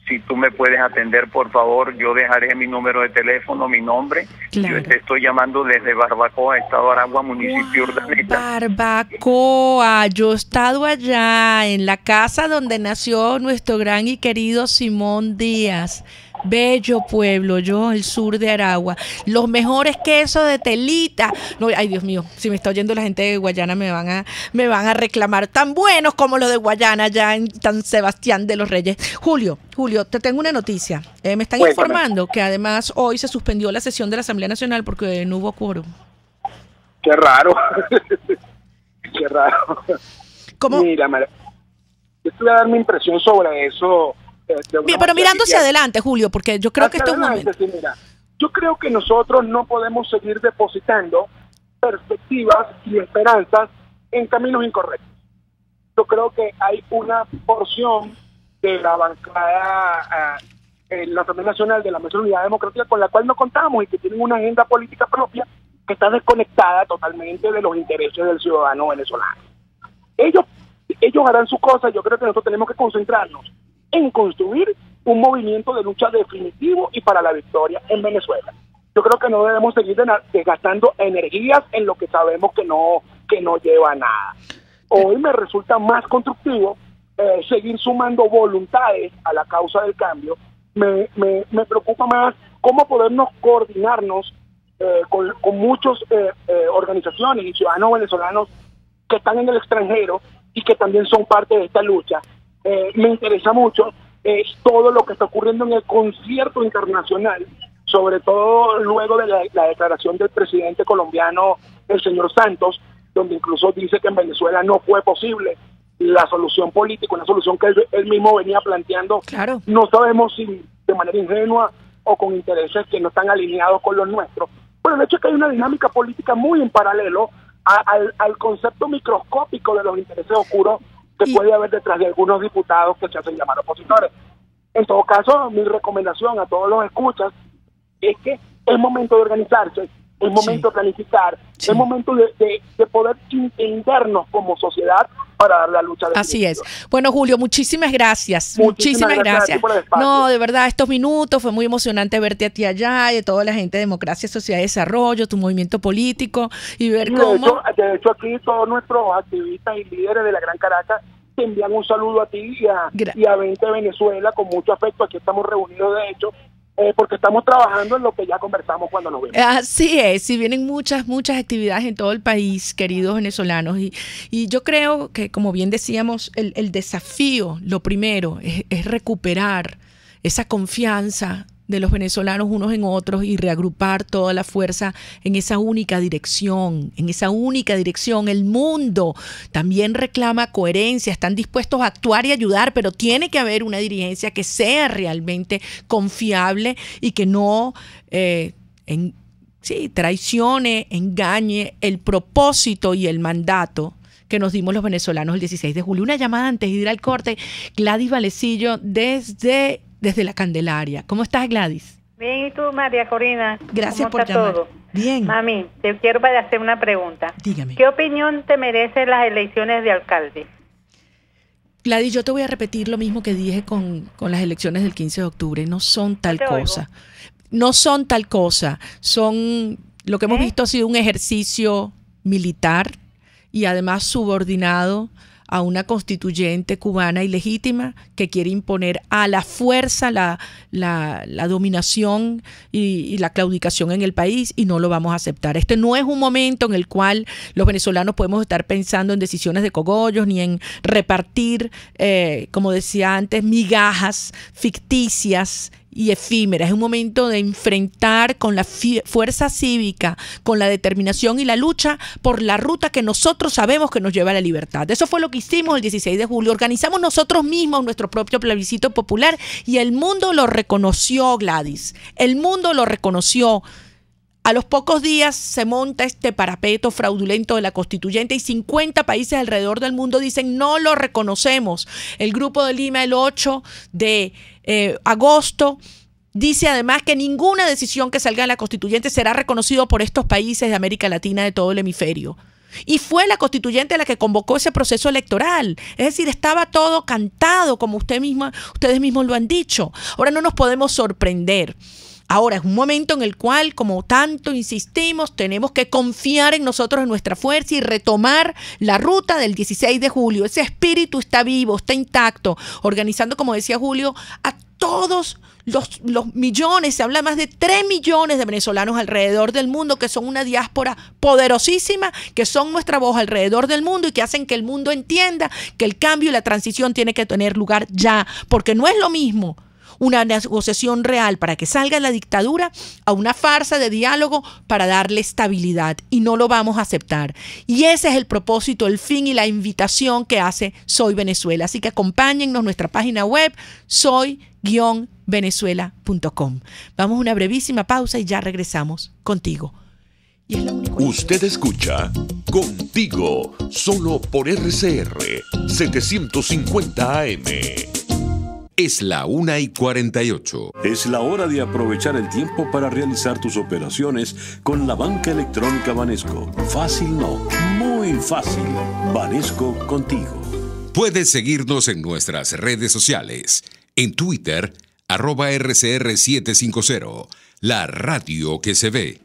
Si tú me puedes atender, por favor, yo dejaré mi número de teléfono, mi nombre. Claro. Yo te estoy llamando desde Barbacoa, Estado Aragua, municipio Urdaneta. Barbacoa, yo he estado allá en la casa donde nació nuestro gran y querido Simón Díaz. Bello pueblo, yo, el sur de Aragua. Los mejores quesos de telita. No, ay, Dios mío, si me está oyendo la gente de Guayana me van a reclamar. Tan buenos como los de Guayana, allá en San Sebastián de los Reyes. Julio, te tengo una noticia. Me están informando que además hoy se suspendió la sesión de la Asamblea Nacional porque no hubo quórum. Qué raro. Qué raro. ¿Cómo? Mira, yo te voy a dar mi impresión sobre eso. Pero mirando hacia adelante, Julio, porque yo creo que esto es un momento. Sí, mira, yo creo que nosotros no podemos seguir depositando perspectivas y esperanzas en caminos incorrectos. Yo creo que hay una porción de la bancada en la Asamblea Nacional de la Mesa de Unidad Democrática con la cual no contamos y que tienen una agenda política propia que está desconectada totalmente de los intereses del ciudadano venezolano. Ellos harán su cosa. Yo creo que nosotros tenemos que concentrarnos en construir un movimiento de lucha definitivo y para la victoria en Venezuela. Yo creo que no debemos seguir desgastando energías en lo que sabemos que no lleva a nada. Hoy me resulta más constructivo seguir sumando voluntades a la causa del cambio. Me preocupa más cómo podernos coordinarnos con muchas organizaciones y ciudadanos venezolanos que están en el extranjero y que también son parte de esta lucha. Me interesa mucho todo lo que está ocurriendo en el concierto internacional, sobre todo luego de la declaración del presidente colombiano, el señor Santos, donde incluso dice que en Venezuela no fue posible la solución política, una solución que él mismo venía planteando. Claro. No sabemos si de manera ingenua o con intereses que no están alineados con los nuestros, pero el hecho es que hay una dinámica política muy en paralelo al concepto microscópico de los intereses oscuros que puede haber detrás de algunos diputados que se hacen llamar opositores. En todo caso, mi recomendación a todos los escuchas es que es momento de organizarse, es momento de planificar, es momento de poder entendernos como sociedad para dar la lucha. Así es. Bueno, Julio, muchísimas gracias. Muchísimas gracias. No, de verdad, estos minutos fue muy emocionante verte a ti allá y a toda la gente de Democracia, Sociedad y Desarrollo, tu movimiento político y ver cómo... De hecho, aquí todos nuestros activistas y líderes de la Gran Caracas te envían un saludo a ti y a 20 Venezuela con mucho afecto. Aquí estamos reunidos, de hecho, porque estamos trabajando en lo que ya conversamos cuando nos vimos. Así es, y vienen muchas actividades en todo el país, queridos venezolanos, y yo creo que, como bien decíamos, el desafío, lo primero, es recuperar esa confianza de los venezolanos unos en otros y reagrupar toda la fuerza en esa única dirección, El mundo también reclama coherencia, están dispuestos a actuar y ayudar, pero tiene que haber una dirigencia que sea realmente confiable y que no traicione, engañe el propósito y el mandato que nos dimos los venezolanos el 16 de julio. Una llamada antes de ir al corte. Gladys Valecillo desde la Candelaria. ¿Cómo estás, Gladys? Bien, ¿y tú, María Corina? Gracias por llamar. Todo? Bien. Mami, te quiero hacer una pregunta. Dígame. ¿Qué opinión te merecen las elecciones de alcalde? Gladys, yo te voy a repetir lo mismo que dije con las elecciones del 15 de octubre. No son tal cosa. No son tal cosa. Son, lo que hemos visto ha sido un ejercicio militar y además subordinado a una constituyente cubana ilegítima que quiere imponer a la fuerza la dominación y la claudicación en el país, y no lo vamos a aceptar. Este no es un momento en el cual los venezolanos podemos estar pensando en decisiones de cogollos ni en repartir, como decía antes, migajas ficticias y efímeras. Es un momento de enfrentar con la fuerza cívica, con la determinación y la lucha por la ruta que nosotros sabemos que nos lleva a la libertad. Eso fue lo que hicimos el 16 de julio. Organizamos nosotros mismos nuestro propio plebiscito popular y el mundo lo reconoció, Gladys. El mundo lo reconoció. A los pocos días se monta este parapeto fraudulento de la constituyente y 50 países alrededor del mundo dicen no lo reconocemos. El Grupo de Lima el 8 de agosto dice además que ninguna decisión que salga de la constituyente será reconocido por estos países de América Latina, de todo el hemisferio. Y fue la constituyente la que convocó ese proceso electoral. Es decir, estaba todo cantado, como ustedes mismos lo han dicho. Ahora no nos podemos sorprender. Ahora es un momento en el cual, como tanto insistimos, tenemos que confiar en nosotros, en nuestra fuerza y retomar la ruta del 16 de julio. Ese espíritu está vivo, está intacto, organizando, como decía Julio, a todos los millones, se habla más de 3 millones de venezolanos alrededor del mundo que son una diáspora poderosísima, que son nuestra voz alrededor del mundo y que hacen que el mundo entienda que el cambio y la transición tiene que tener lugar ya, porque no es lo mismo una negociación real para que salga la dictadura a una farsa de diálogo para darle estabilidad, y no lo vamos a aceptar. Y ese es el propósito, el fin y la invitación que hace Soy Venezuela. Así que acompáñennos en nuestra página web soy-venezuela.com. Vamos a una brevísima pausa y ya regresamos contigo. Usted escucha Contigo, solo por RCR 750 AM. Es la 1:48. Es la hora de aprovechar el tiempo para realizar tus operaciones con la banca electrónica Banesco. Fácil no, muy fácil. Banesco contigo. Puedes seguirnos en nuestras redes sociales. En Twitter, @RCR750. La radio que se ve.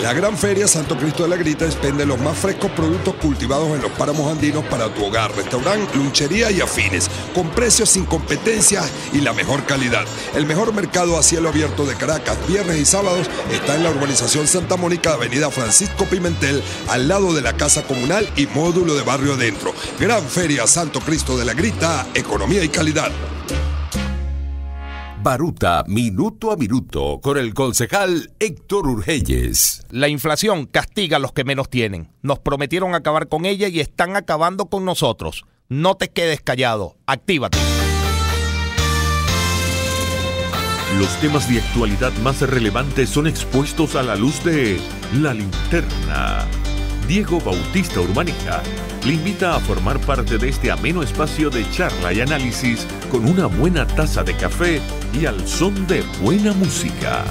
La Gran Feria Santo Cristo de la Grita expende los más frescos productos cultivados en los páramos andinos para tu hogar, restaurante, lunchería y afines, con precios sin competencia y la mejor calidad. El mejor mercado a cielo abierto de Caracas, viernes y sábados, está en la urbanización Santa Mónica, avenida Francisco Pimentel, al lado de la Casa Comunal y módulo de Barrio Adentro. Gran Feria Santo Cristo de la Grita, economía y calidad. Baruta, minuto a minuto, con el concejal Héctor Urgelles. La inflación castiga a los que menos tienen. Nos prometieron acabar con ella y están acabando con nosotros. No te quedes callado, actívate. Los temas de actualidad más relevantes son expuestos a la luz de La Linterna. Diego Bautista Urbaneja le invita a formar parte de este ameno espacio de charla y análisis con una buena taza de café y al son de buena música.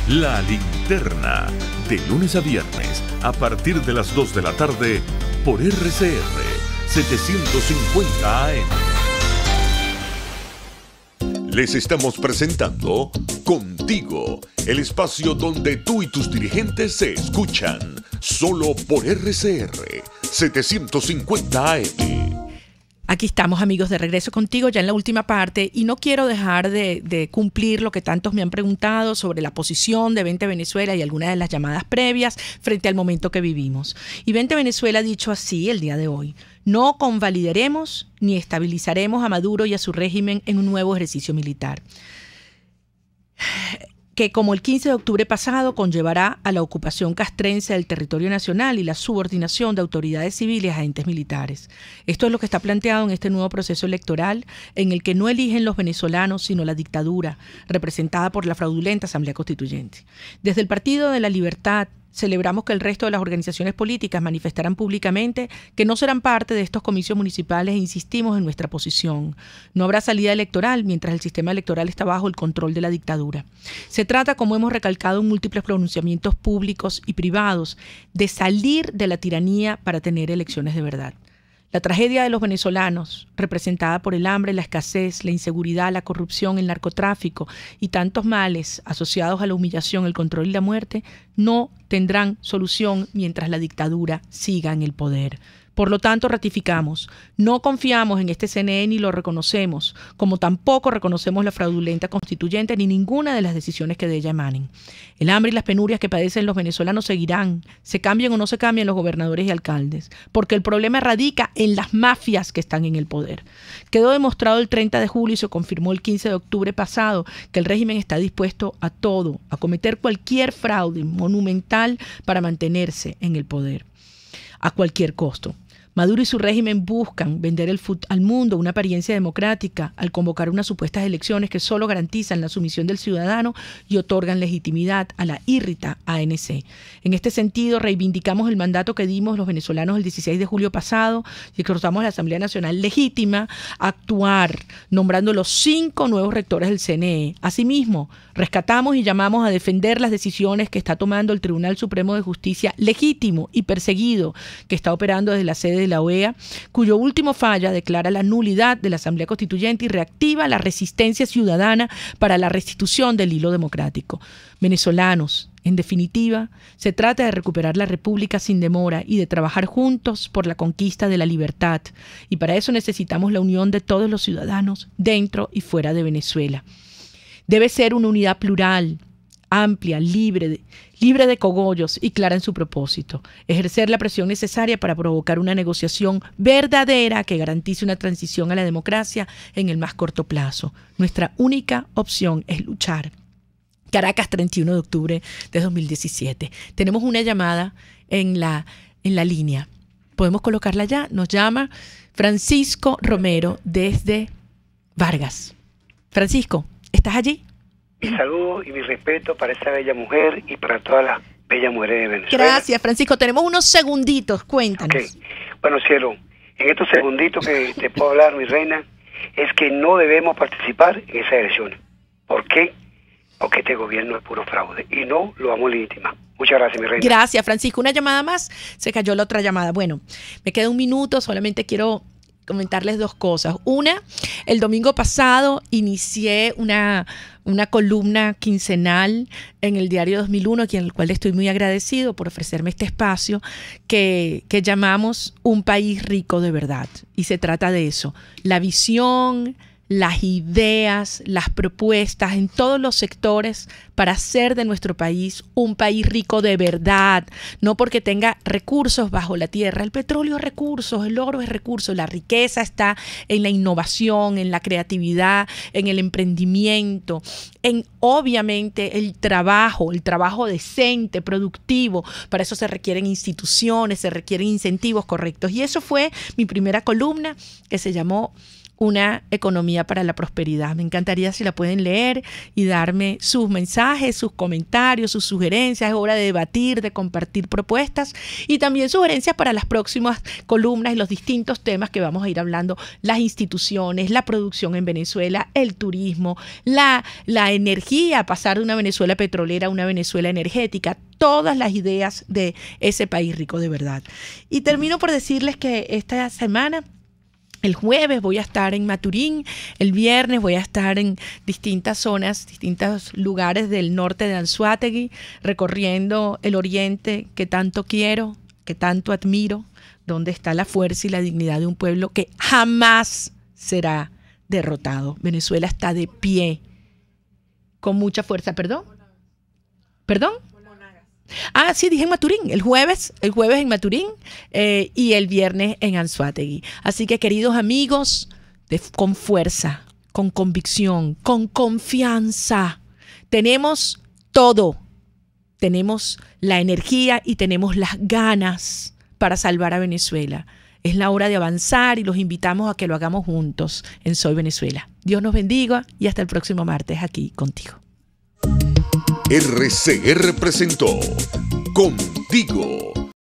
La Linterna, de lunes a viernes, a partir de las 2 de la tarde, por RCR 750 AM. Les estamos presentando Contigo, el espacio donde tú y tus dirigentes se escuchan, solo por RCR 750 AM. Aquí estamos, amigos, de regreso contigo ya en la última parte, y no quiero dejar de cumplir lo que tantos me han preguntado sobre la posición de Vente Venezuela y algunas de las llamadas previas frente al momento que vivimos. Y Vente Venezuela ha dicho así el día de hoy: no convalidaremos ni estabilizaremos a Maduro y a su régimen en un nuevo ejercicio militar, que como el 15 de octubre pasado conllevará a la ocupación castrense del territorio nacional y la subordinación de autoridades civiles a entes militares. Esto es lo que está planteado en este nuevo proceso electoral, en el que no eligen los venezolanos, sino la dictadura, representada por la fraudulenta Asamblea Constituyente. Desde el Partido de la Libertad celebramos que el resto de las organizaciones políticas manifestarán públicamente que no serán parte de estos comicios municipales e insistimos en nuestra posición. No habrá salida electoral mientras el sistema electoral está bajo el control de la dictadura. Se trata, como hemos recalcado en múltiples pronunciamientos públicos y privados, de salir de la tiranía para tener elecciones de verdad. La tragedia de los venezolanos, representada por el hambre, la escasez, la inseguridad, la corrupción, el narcotráfico y tantos males asociados a la humillación, el control y la muerte, no tendrán solución mientras la dictadura siga en el poder. Por lo tanto, ratificamos, no confiamos en este CNE ni lo reconocemos, como tampoco reconocemos la fraudulenta constituyente ni ninguna de las decisiones que de ella emanen. El hambre y las penurias que padecen los venezolanos seguirán, se cambien o no se cambien los gobernadores y alcaldes, porque el problema radica en las mafias que están en el poder. Quedó demostrado el 30 de julio y se confirmó el 15 de octubre pasado que el régimen está dispuesto a todo, a cometer cualquier fraude monumental para mantenerse en el poder, a cualquier costo. Maduro y su régimen buscan vender al mundo una apariencia democrática al convocar unas supuestas elecciones que solo garantizan la sumisión del ciudadano y otorgan legitimidad a la írrita ANC. En este sentido, reivindicamos el mandato que dimos los venezolanos el 16 de julio pasado y exhortamos a la Asamblea Nacional Legítima a actuar, nombrando los 5 nuevos rectores del CNE. Asimismo, rescatamos y llamamos a defender las decisiones que está tomando el Tribunal Supremo de Justicia, legítimo y perseguido, que está operando desde la sede de la OEA, cuyo último falla declara la nulidad de la Asamblea Constituyente y reactiva la resistencia ciudadana para la restitución del hilo democrático. Venezolanos, en definitiva, se trata de recuperar la República sin demora y de trabajar juntos por la conquista de la libertad. Y para eso necesitamos la unión de todos los ciudadanos dentro y fuera de Venezuela. Debe ser una unidad plural, amplia, libre de cogollos y clara en su propósito. Ejercer la presión necesaria para provocar una negociación verdadera que garantice una transición a la democracia en el más corto plazo. Nuestra única opción es luchar. Caracas, 31 de octubre de 2017. Tenemos una llamada en la línea. ¿Podemos colocarla ya? Nos llama Francisco Romero desde Vargas. Francisco, ¿estás allí? Mi saludo y mi respeto para esa bella mujer y para todas las bellas mujeres de Venezuela. Gracias, Francisco. Tenemos unos segunditos. Cuéntanos. Okay. Bueno, cielo, en estos segunditos que te puedo hablar, mi reina, es que no debemos participar en esas elecciones. ¿Por qué? Porque este gobierno es puro fraude y no lo vamos a legitimar. Muchas gracias, mi reina. Gracias, Francisco. Una llamada más. Se cayó la otra llamada. Bueno, me queda un minuto. Solamente quiero comentarles 2 cosas. Una, el domingo pasado inicié una columna quincenal en el diario 2001, en el cual estoy muy agradecido por ofrecerme este espacio, que llamamos Un País Rico de Verdad. Y se trata de eso, la visión, las ideas, las propuestas en todos los sectores para hacer de nuestro país un país rico de verdad, no porque tenga recursos bajo la tierra. El petróleo es recursos, el oro es recursos, la riqueza está en la innovación, en la creatividad, en el emprendimiento, en obviamente el trabajo decente, productivo. Para eso se requieren instituciones, se requieren incentivos correctos. Y eso fue mi primera columna, que se llamó Una economía para la prosperidad. Me encantaría si la pueden leer y darme sus mensajes, sus comentarios, sus sugerencias. Es hora de debatir, de compartir propuestas y también sugerencias para las próximas columnas y los distintos temas que vamos a ir hablando: las instituciones, la producción en Venezuela, el turismo, la energía, pasar de una Venezuela petrolera a una Venezuela energética, todas las ideas de ese país rico de verdad. Y termino por decirles que esta semana, el jueves voy a estar en Maturín, el viernes voy a estar en distintas zonas, distintos lugares del norte de Anzoátegui, recorriendo el oriente que tanto quiero, que tanto admiro, donde está la fuerza y la dignidad de un pueblo que jamás será derrotado. Venezuela está de pie, con mucha fuerza. ¿Perdón? Ah, sí, dije en Maturín, el jueves en Maturín y el viernes en Anzoátegui. Así que, queridos amigos, con fuerza, con convicción, con confianza, tenemos todo. Tenemos la energía y tenemos las ganas para salvar a Venezuela. Es la hora de avanzar y los invitamos a que lo hagamos juntos en Soy Venezuela. Dios nos bendiga y hasta el próximo martes aquí contigo. RCR presentó Contigo